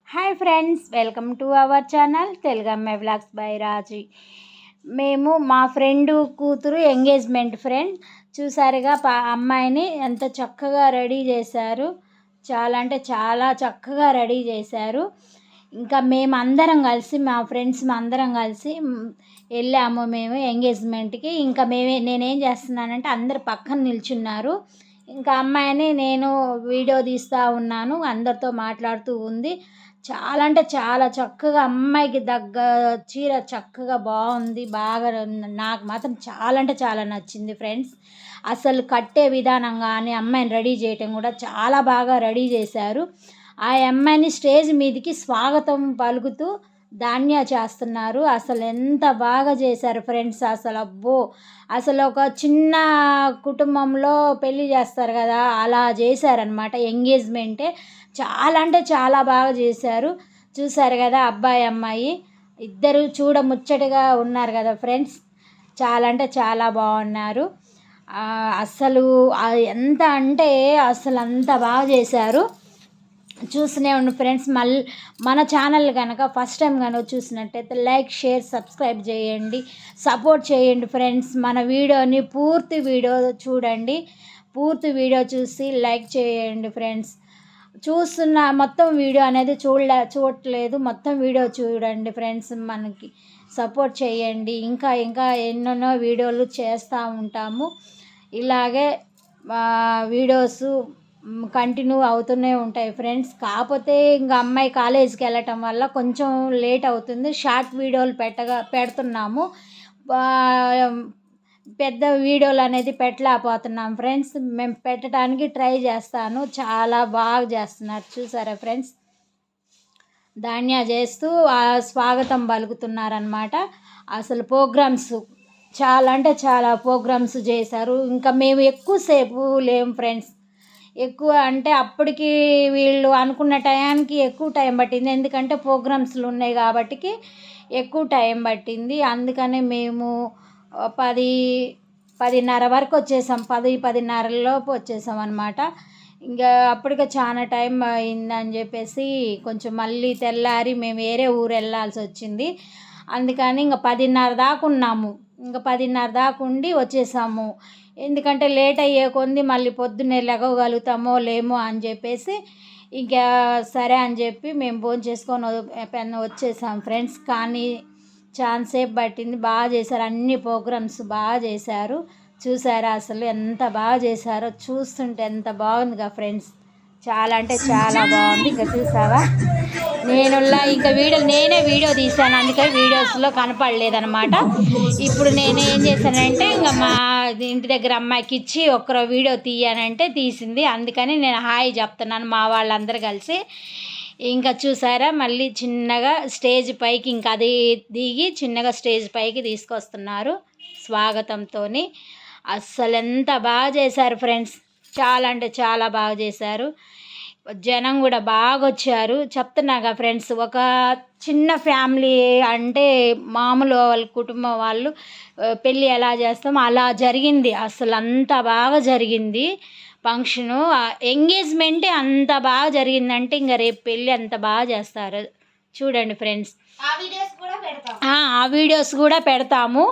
Hi friends, welcome to our channel Telugu అమ్మాయి vlogs by రాజీ. మేము మా ఫ్రెండ్ కూతురు ఎంగేజ్మెంట్ ఫ్రెండ్ చూసారుగా. అమ్మాయిని ఎంత చక్కగా రెడీ చేశారు. చాలా అంటే చాలా చక్కగా రెడీ చేశారు. ఇంకా మేమందరం కలిసి, మా ఫ్రెండ్స్ అందరం కలిసి వెళ్ళాము మేము ఎంగేజ్మెంట్కి. ఇంకా నేనేం చేస్తున్నానంటే అందరు పక్కన నిల్చున్నారు. ఇంకా అమ్మాయిని నేను వీడియో తీస్తూ ఉన్నాను, అందరితో మాట్లాడుతూ ఉంది. చాలా అంటే చాలా చక్కగా అమ్మాయికి దగ్గ చీర చక్కగా బాగుంది. బాగా నాకు మాత్రం చాలా అంటే చాలా నచ్చింది ఫ్రెండ్స్. అసలు కట్టే విధానం కానీ అమ్మాయిని రెడీ చేయటం కూడా చాలా బాగా రెడీ చేశారు. ఆ అమ్మాయిని స్టేజ్ మీదకి స్వాగతం పలుకుతూ ధాన్య చేస్తున్నారు. అసలు ఎంత బాగా చేశారు ఫ్రెండ్స్. అసలు అబ్బో, అసలు ఒక చిన్న కుటుంబంలో పెళ్ళి చేస్తారు కదా, అలా చేశారనమాట ఎంగేజ్మెంటే. చాలా అంటే చాలా బాగా చేశారు. చూశారు కదా, అబ్బాయి అమ్మాయి ఇద్దరు చూడ ముచ్చటగా ఉన్నారు కదా ఫ్రెండ్స్. చాలా అంటే చాలా బాగున్నారు. అసలు ఎంత అంటే అసలు అంత బాగా చేశారు. చూస్తూనే ఉండు ఫ్రెండ్స్. మళ్ళీ మన ఛానల్ కనుక ఫస్ట్ టైం కనుక చూసినట్టయితే లైక్, షేర్, సబ్స్క్రైబ్ చేయండి, సపోర్ట్ చేయండి ఫ్రెండ్స్. మన వీడియోని పూర్తి వీడియో చూడండి, పూర్తి వీడియో చూసి లైక్ చేయండి ఫ్రెండ్స్. చూస్తున్న మొత్తం వీడియో అనేది చూడట్లేదు, మొత్తం వీడియో చూడండి ఫ్రెండ్స్. మనకి సపోర్ట్ చేయండి. ఇంకా ఇంకా ఎన్నెన్నో వీడియోలు చేస్తూ ఉంటాము. ఇలాగే వీడియోస్ కంటిన్యూ అవుతూనే ఉంటాయి ఫ్రెండ్స్. కాకపోతే ఇంకా అమ్మాయి కాలేజీకి వెళ్ళటం వల్ల కొంచెం లేట్ అవుతుంది. షార్ట్ వీడియోలు పెడుతున్నాము, పెద్ద వీడియోలు అనేది పెట్టలేకపోతున్నాం ఫ్రెండ్స్. మేము పెట్టడానికి ట్రై చేస్తాను. చాలా బాగా చేస్తున్నారు చూసారా ఫ్రెండ్స్. ధాన్య చేస్తూ స్వాగతం పలుకుతున్నారనమాట. అసలు ప్రోగ్రామ్స్ చాలా అంటే చాలా ప్రోగ్రామ్స్ చేశారు. ఇంకా మేము ఎక్కువసేపు లేము ఫ్రెండ్స్. ఎక్కువ అంటే అప్పటికి వీళ్ళు అనుకున్న టయానికి ఎక్కువ టైం పట్టింది. ఎందుకంటే ప్రోగ్రామ్స్లు ఉన్నాయి కాబట్టి ఎక్కువ టైం పట్టింది. అందుకనే మేము 10:30 వరకు వచ్చేసాం. 10:30లోపు వచ్చేసాం అనమాట. ఇంకా అప్పటికే చాలా టైం అయిందని చెప్పేసి కొంచెం మళ్ళీ తెల్లారి మేము వేరే ఊరు వెళ్ళాల్సి వచ్చింది. అందుకని ఇంకా 10:30 దాకా ఉన్నాము. ఇంకా 10:30 దాకా ఉండి వచ్చేసాము. ఎందుకంటే లేట్ అయ్యే కొంది మళ్ళీ పొద్దున్నే లెగవగలుగుతామో లేమో అని చెప్పేసి ఇంకా సరే అని చెప్పి మేము భోంచేసుకొని వచ్చేసాం ఫ్రెండ్స్. కానీ చాలాసేపు పట్టింది. బాగా చేశారు, అన్ని ప్రోగ్రామ్స్ బాగా చేశారు. చూసారా అసలు ఎంత బాగా చేశారో. చూస్తుంటే ఎంత బాగుందిగా ఫ్రెండ్స్. చాలా అంటే చాలా బాగుంది. ఇంకా చూసావా, ఇంకా నేనే వీడియో తీశాను, అందుకని వీడియోస్లో కనపడలేదనమాట. ఇప్పుడు నేనేం చేశానంటే ఇంకా మా ఇంటి దగ్గర అమ్మాయికి ఇచ్చి ఒక్కరో వీడియో తీయానంటే తీసింది. అందుకని నేను హాయ్ చెప్తున్నాను మా వాళ్ళందరూ కలిసి. ఇంకా చూసారా, మళ్ళీ చిన్నగా స్టేజ్ పైకి ఇంకా అది దిగి చిన్నగా స్టేజ్ పైకి తీసుకొస్తున్నారు స్వాగతంతో. అస్సలు ఎంత బాగా చేశారు ఫ్రెండ్స్. చాలా అంటే చాలా బాగా చేశారు. జనం కూడా బాగా వచ్చారు. చెప్తున్నాగా ఫ్రెండ్స్, ఒక చిన్న ఫ్యామిలీ అంటే మామూలు వాళ్ళ కుటుంబం వాళ్ళు పెళ్ళి ఎలా చేస్తామో అలా జరిగింది. అసలు అంత బాగా జరిగింది ఫంక్షను. ఎంగేజ్మెంటే అంత బాగా జరిగిందంటే ఇంకా రేపు పెళ్ళి అంత బాగా చేస్తారు. చూడండి ఫ్రెండ్స్, ఆ వీడియోస్ కూడా పెడతాము.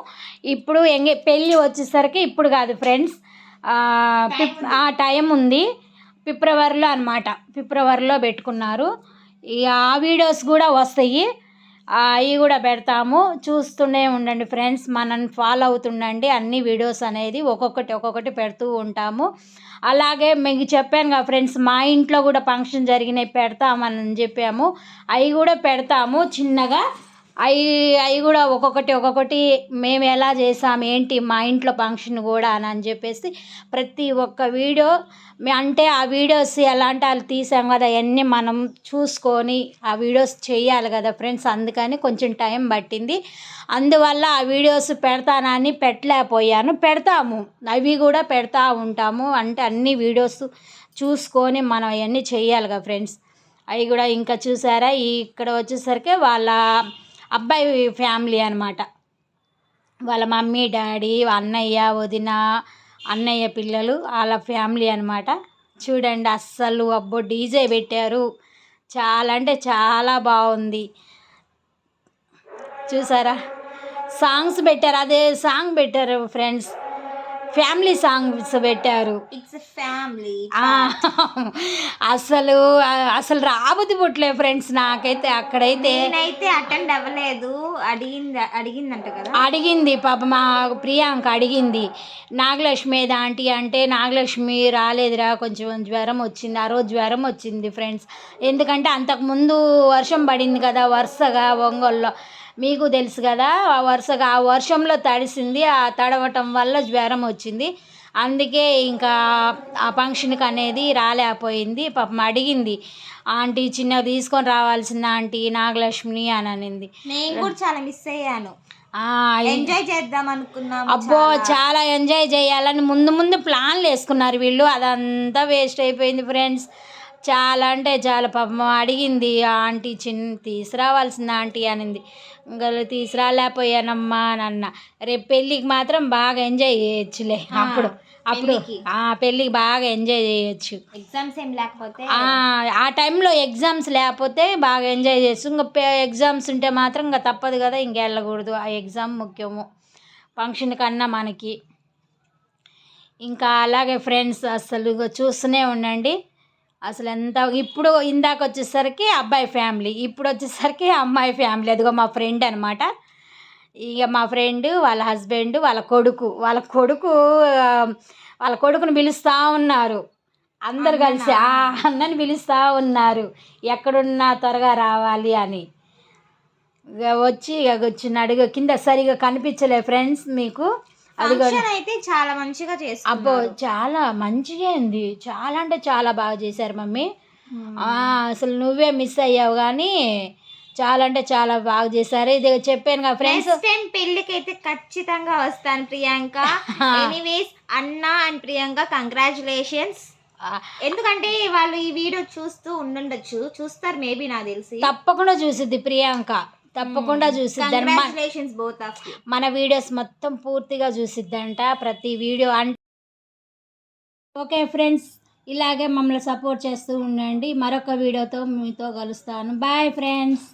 ఇప్పుడు పెళ్ళి వచ్చేసరికి ఇప్పుడు కాదు ఫ్రెండ్స్, టైం ఉంది, ఫిబ్రవరిలో అనమాట. ఫిబ్రవరిలో పెట్టుకున్నారు. ఆ వీడియోస్ కూడా వస్తాయి, అవి కూడా పెడతాము. చూస్తూనే ఉండండి ఫ్రెండ్స్, మనల్ని ఫాలో అవుతుండండి. అన్ని వీడియోస్ అనేది ఒక్కొక్కటి పెడుతూ ఉంటాము. అలాగే మీకు చెప్పాను కదా ఫ్రెండ్స్, మా ఇంట్లో కూడా ఫంక్షన్ జరిగినాయి పెడతామని చెప్పాము. అవి కూడా పెడతాము చిన్నగా. అవి కూడా ఒక్కొక్కటి మేము ఎలా చేసాం ఏంటి మా ఇంట్లో ఫంక్షన్ కూడా అని చెప్పేసి ప్రతి ఒక్క వీడియో అంటే ఆ వీడియోస్ ఎలాంటి వాళ్ళు తీసాం కదా అవన్నీ మనం చూసుకొని ఆ వీడియోస్ చేయాలి కదా ఫ్రెండ్స్. అందుకని కొంచెం టైం పట్టింది. అందువల్ల ఆ వీడియోస్ పెడతానని పెట్టలేకపోయాను. పెడతాము, అవి కూడా పెడతా ఉంటాము. అంటే అన్ని వీడియోస్ చూసుకొని మనం అవన్నీ చేయాలి కదా ఫ్రెండ్స్. అవి కూడా ఇంకా చూసారా, ఇక్కడ వచ్చేసరికి వాళ్ళ అబ్బాయి ఫ్యామిలీ అనమాట. వాళ్ళ మమ్మీ, డాడీ, అన్నయ్య, వదిన, అన్నయ్య పిల్లలు, వాళ్ళ ఫ్యామిలీ అనమాట. చూడండి అస్సలు అబ్బో డీజే పెట్టారు. చాలా అంటే చాలా బాగుంది. చూసారా, సాంగ్స్ పెట్టారు, అదే సాంగ్ పెట్టారు ఫ్రెండ్స్, ఫ్యామిలీ సాంగ్స్ పెట్టారు. It's family. అసలు అసలు రాబుద్ది పుట్టలే ఫ్రెండ్స్ నాకైతే. అక్కడైతే నేనైతే అటెండ్ అవ్వలేదు. అడిగిందంట కదా. అడిగింది పాప మా ప్రియాంక అడిగింది. నాగలక్ష్మి ఏదా ఆంటీ అంటే, నాగలక్ష్మి రాలేదురా, కొంచెం జ్వరం వచ్చింది. ఆ రోజు జ్వరం వచ్చింది ఫ్రెండ్స్. ఎందుకంటే అంతకుముందు వర్షం పడింది కదా వరుసగా ఒంగోలులో, మీకు తెలుసు కదా. వరుసగా ఆ వర్షంలో తడిసింది, ఆ తడవటం వల్ల జ్వరం వచ్చింది. అందుకే ఇంకా ఆ ఫంక్షన్కి అనేది రాలేకపోయింది. పాపం అడిగింది, ఆంటీ చిన్నగా తీసుకొని రావాల్సింది ఆంటీ నాగలక్ష్మిని అని అనింది. నేను కూడా చాలా మిస్ అయ్యాను. ఎంజాయ్ చేద్దాం అనుకున్నాం. అబ్బో చాలా ఎంజాయ్ చేయాలని ముందు ప్లాన్లు వేసుకున్నారు వీళ్ళు, అదంతా వేస్ట్ అయిపోయింది ఫ్రెండ్స్. చాలా అంటే చాలా పాపం అడిగింది, ఆంటీ తీసుకురావాల్సింది ఆంటీ అనింది. ఇంకా తీసుకురాలేకపోయానమ్మా అని అన్న. రేపు పెళ్ళికి మాత్రం బాగా ఎంజాయ్ చేయొచ్చులే. అప్పుడు పెళ్ళికి బాగా ఎంజాయ్ చేయొచ్చు. ఎగ్జామ్స్ ఏం లేకపోతే, ఆ టైంలో ఎగ్జామ్స్ లేకపోతే బాగా ఎంజాయ్ చేయొచ్చు. ఇంకా ఎగ్జామ్స్ ఉంటే మాత్రం ఇంకా తప్పదు కదా, ఇంక వెళ్ళకూడదు. ఆ ఎగ్జామ్ ముఖ్యము ఫంక్షన్ కన్నా మనకి. ఇంకా అలాగే ఫ్రెండ్స్ అసలు చూస్తూనే ఉండండి. అసలు ఎంత ఇప్పుడు ఇందాక వచ్చేసరికి అబ్బాయి ఫ్యామిలీ, ఇప్పుడు వచ్చేసరికి అమ్మాయి ఫ్యామిలీ. అదిగో మా ఫ్రెండ్ అనమాట. ఇక మా ఫ్రెండ్ వాళ్ళ హస్బెండ్ వాళ్ళ కొడుకుని పిలుస్తూ ఉన్నారు. అందరు కలిసి అన్నని పిలుస్తూ ఉన్నారు, ఎక్కడున్నా త్వరగా రావాలి అని. ఇక వచ్చినాడు. కింద సరిగా కనిపించలే ఫ్రెండ్స్ మీకు. అది అయితే చాలా మంచిగా చేస్తారు. అబ్బో చాలా మంచిగా ఉంది, చాలా అంటే చాలా బాగా చేశారు మమ్మీ. అసలు నువ్వే మిస్ అయ్యావు కానీ చాలా అంటే చాలా బాగా చేశారు. ఇది చెప్పాను కదా ఫ్రెండ్స్, పెళ్ళికి అయితే ఖచ్చితంగా వస్తాను ప్రియాంక. ఎనీవేస్ అన్న అండ్ ప్రియాంక కంగ్రాచులేషన్స్. ఎందుకంటే వాళ్ళు ఈ వీడియో చూస్తారు మేబీ, నాకు తెలిసి తప్పకుండా చూసిద్ది ప్రియాంక, తప్పకుండా చూసిద్ది. మన వీడియోస్ మొత్తం పూర్తిగా చూసిద్దంట, ప్రతి వీడియో. అంటే ఓకే ఫ్రెండ్స్, ఇలాగే మమ్మల్ని సపోర్ట్ చేస్తూ ఉండండి. మరొక వీడియోతో మీతో కలుస్తాను. Bye friends.